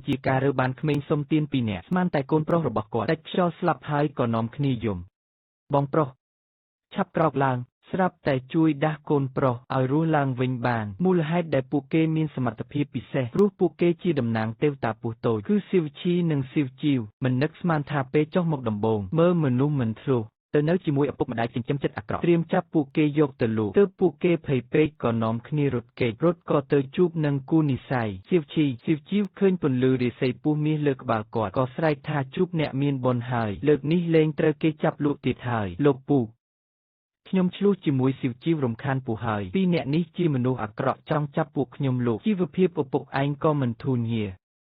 ជាការរើបានក្មេងសុំទានពីរនាក់ស្មានតែកូនប្រុសរបស់គាត់តែខ្យល់ស្លាប់ហើយក៏នាំគ្នាយំបងប្រុសឆាប់ក្រោកឡើងស្រាប់តែជួយដាស់កូនប្រុសឲ្យរស់ឡើងវិញបានមូលហេតុដែលពួកគេមានសមត្ថភាពពិសេសព្រោះពួកគេជាតំណាងទេវតាពស់តូចគឺស៊ីវឈីនិងស៊ីវជីវមិននឹកស្មានថាពេលចុះមកដំបូងមើលមនុស្សមិនធ្លុះទៅនៅជាមួយឪពុកម្ដាយចិញ្ចឹមចិត្តអាក្រក់ត្រៀមចាប់ពួកគេយកទៅលក់ទើបពួកគេភ័យពេកក៏នាំគ្នារត់គេចរត់ក៏ទៅជួបនឹងគូនិស្ស័យស៊ីវជីវឃើញពន្លឺរាសីពស់មាសលើក្បាលគាត់ក៏ស្រែកថាជួបអ្នកមានបុណ្យហើយលើកនេះលែងត្រូវគេចាប់លក់ទៀតហើយលោកពូខ្ញុំឆ្លោះជាមួយស៊ីវជីវរំខានពូហើយពីរអ្នកនេះជាមនុស្សអាក្រក់ចង់ចាប់ពួកខ្ញុំលក់ជីវភាពឪពុកឯងក៏មិនធូរញា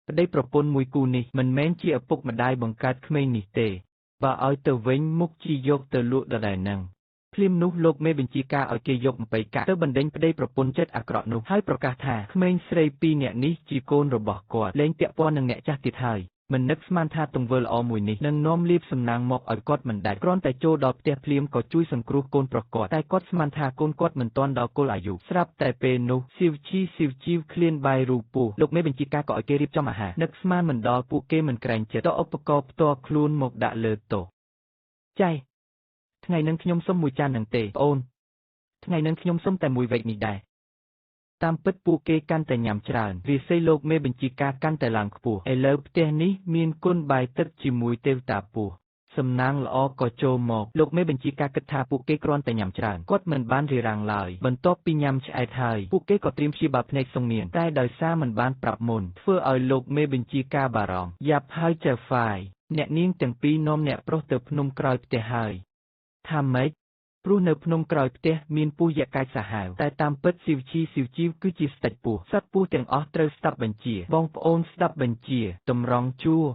ប្តីប្រពន្ធមួយគូនេះមិនមែនជាឪពុកម្ដាយបង្កើតក្មេងនេះទេបើឲ្យទៅវិញមុខជីយកទៅលក់ដដែលនឹងភ្លាមនោះលោកមេបញ្ជាការឲ្យគេយកអំពៃកាក់ទៅបណ្ដេញប្តីប្រពន្ធចិត្តអាក្រក់នោះហើយប្រកាសថាក្មេងស្រីពីរនាក់នេះជាកូនរបស់គាត់លែងពាក់ព័ន្ធនឹងអ្នកចាស់ទៀតហើយមិននឹកស្មានថាទង្វើល្អមួយនេះនឹងនាំលាភសំណាងមកឲ្យគាត់មិនដាច់គ្រាន់តែចូលដល់ផ្ទះភ្លាមក៏ជួយសង្គ្រោះកូនប្រុសគាត់តែគាត់ស្មានថាកូនគាត់មិនទាន់ដល់គល់អាយុស្រាប់តែពេលនោះស៊ីវជីវឃ្លានបាយរូបពោះលោកមេបញ្ជាការក៏ឲ្យគេរៀបចំអាហារនឹកស្មានមិនដល់ពួកគេមិនក្រែងចិត្តតឧបករណ៍ផ្ទាល់ខ្លួនមកដាក់លើតុចៃថ្ងៃនឹងខ្ញុំសុំមួយចាននឹងទេប្អូនថ្ងៃនឹងខ្ញុំសុំតែមួយវែកនេះដែរតាមពិតពួកគេកាន់តែញ៉ាំច្រើនរាសីលោកមេបញ្ជាការកាន់តែឡើងខ្ពស់ឥឡូវផ្ទះនេះមានគុណបាយទឹកជាមួយទេវតាពស់សំណាងល្អក៏ចូលមកលោកមេបញ្ជាការគិតថាពួកគេគ្រាន់តែញ៉ាំច្រើនគាត់មិនបានរារាំងឡើយបន្ទាប់ពីញ៉ាំឆ្អែតហើយពួកគេក៏ត្រៀមព្យាបាលភ្នែកសុងនាងតែដោយសារមិនបានប្រាប់មុនធ្វើឲ្យលោកមេបញ្ជាការបារម្ភយ៉ាប់ហើយចៅហ្វាយអ្នកនាងទាំងពីរនាំអ្នកប្រុសទៅភ្នំក្រោយផ្ទះហើយថាម៉េចព្រោះនៅភ្នំក្រោយផ្ទះមានពស់យក្សកាចសាហាវតែតាមពិតស៊ីវជីវគឺជាស្ដេចពស់សត្វពស់ទាំងអស់ត្រូវស្ដាប់បញ្ជាបងប្អូនស្ដាប់បញ្ជាតម្រង់ជួរ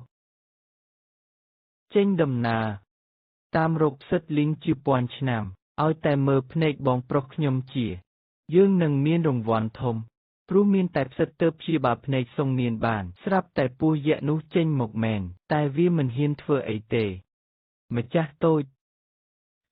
ចេញដំណើរតាមរកផ្សិតលីងជាពាន់ឆ្នាំឲ្យតែមើលភ្នែកបងប្រុសខ្ញុំជាយើងនឹងមានរង្វាន់ធំព្រោះមានតែផ្សិតទើបព្យាបាលភ្នែកសុងនាងបានស្រាប់តែពស់យក្សនោះចេញមកមែនតែវាមិនហ៊ានធ្វើអីទេម្ចាស់តូច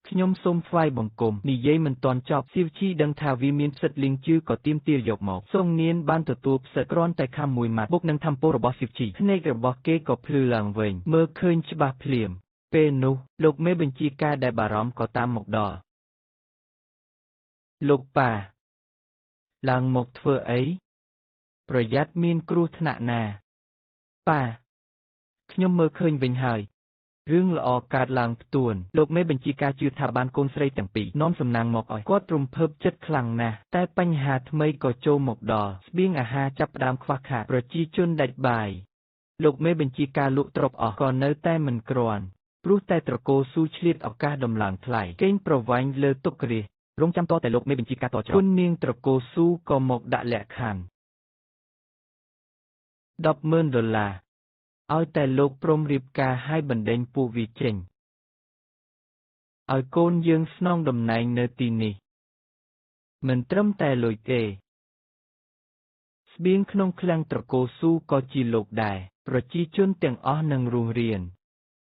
ខ្ញុំសូមថ្វាយបង្គំនិយាយមិនទាន់ចប់ស៊ីវជីដឹងថាវាមានផ្សិតលីងជឿក៏ទាមទារយកមកសុងនាងបានទទួលផ្សិតគ្រាន់តែខំមួយម៉ាត់បុកនឹងធម្មពលរបស់ស៊ីវជីភ្នែករបស់គេក៏ភ្លឺឡើងវិញមើលឃើញច្បាស់ភ្លាមពេលនោះលោកមេបញ្ជាការដែលបារម្ភក៏តាមមកដល់លោកប៉ាឡើងមកធ្វើអីប្រយ័ត្នមានគ្រោះថ្នាក់ណាប៉ាខ្ញុំមើលឃើញវិញហើយរឿងល្អកើតឡើងផ្ទួនលោកមេបញ្ជាការជឿថាបានកូនស្រីទាំងពីរនាំសំណាងមកឲ្យគាត់រំភើបចិត្តខ្លាំងណាស់តែបញ្ហាថ្មីក៏ចូលមកដល់ស្បៀងអាហារចាប់ផ្ដើមខ្វះខាតប្រជាជនដាច់បាយលោកមេបញ្ជាការលក់ទ្រព្យអស់ក៏នៅតែមិនគ្រាន់ព្រោះតែត្រកូលស៊ូឆ្លៀតឱកាសដំឡើងថ្លៃកេងប្រវ័ញ្ចលើទុក្ខរាជរងចាំតតែលោកមេបញ្ជាការតចគុណនាងត្រកូលស៊ូក៏មកដាក់លក្ខខណ្ឌ$10,000ឲ្យតែលោកព្រមរៀបការឲ្យបណ្ដេញពួកវាចេញឲ្យកូនយើងស្នងតំណែងនៅទីនេះមិនត្រឹមតែលុយទេស្បៀងក្នុងឃ្លាំងត្រកូលស៊ូក៏ជាលោកដែរប្រជាជនទាំងអស់នឹងរស់រាន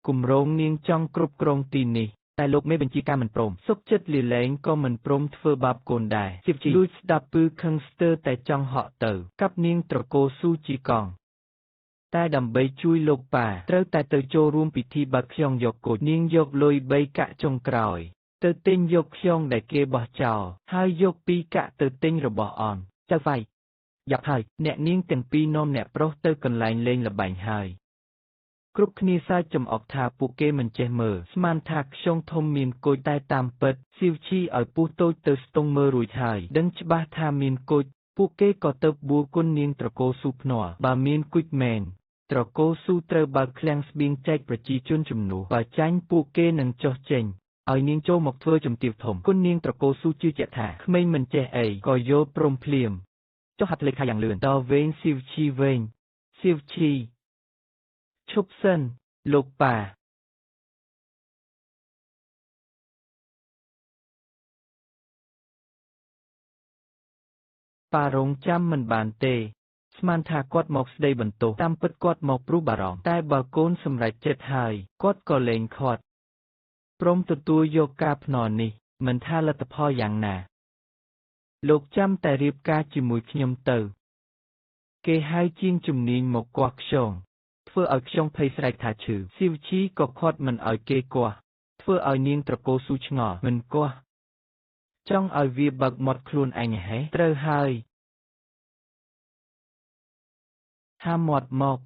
គម្រោងនាងចង់គ្រប់គ្រងទីនេះតែលោកមេបញ្ជាការមិនព្រមសុខចិត្តលាលែងក៏មិនព្រមធ្វើបាបកូនដែរស៊ីវជីលួចស្ដាប់ពឺខឹងស្ទើរតែចង់ហក់ទៅកាប់នាងត្រកូលស៊ូជីកង់តែដើម្បីជួយលោកប៉ាត្រូវតែទៅចូលរួមពិធីបើកខ្យងយកគោចនាងយកលុយ3កាក់ចុងក្រោយទៅទិញយកខ្យងដែលគេបោះចោលហើយយក2កាក់ទៅទិញរបស់អនចៅហ្វាយយ៉ាប់ហើយអ្នកនាងទាំងពីរនាំអ្នកប្រុសទៅកន្លែងលេងល្បែងហើយគ្រប់គ្នាសើចចំអកថាពួកគេមិនចេះមើលស្មានថាខ្យងធំមានគោចតែតាមពិតស៊ីវជីឲ្យពស់តូចទៅស្ទង់មើលរួចហើយដឹងច្បាស់ថាមានគោចពួកគេក៏ទៅបួលគុណនាងត្រកូលស៊ូភ្នាល់បើមានគូចមែនត្រកូលស៊ូត្រូវបើកឃ្លាំងស្បៀងចែកប្រជាជនជំនួសបើចាញ់ពួកគេនឹងចុះចេញឲ្យនាងចូលមកធ្វើជំទាវធំគុណនាងត្រកូលស៊ូជឿជាក់ថាក្មេងមិនចេះអីក៏យល់ព្រមភ្លាមចុះហាត់លេខយ៉ាងលឿនតវែងស៊ីវជីវែងស៊ីវជីឈប់សិនលោកប៉ាប៉ារងចាំមិនបានទេស្មានថាគាត់មកស្ដីបន្ទោសតាមពិតគាត់មកព្រោះបារម្ភតែបើកូនសម្រេចចិត្តហើយគាត់ក៏លែងខាត់ព្រមទទួលយកការភ្នាល់នេះមិនថាលទ្ធផលយ៉ាងណាលោកចាំតែរៀបការជាមួយខ្ញុំទៅ គេហៅជាងជំនាញមកគាស់ខ្យងធ្វើឲ្យខ្យងភ័យស្រែកថាឈឺស៊ីវឈីក៏ខាត់មិនឲ្យគេគាស់ធ្វើឲ្យនាងត្រកូលស៊ូឆ្ងល់មិនគាស់ចង់ឲ្យវាបើកមាត់ខ្លួនឯងហេត្រូវហើយហាមាត់មក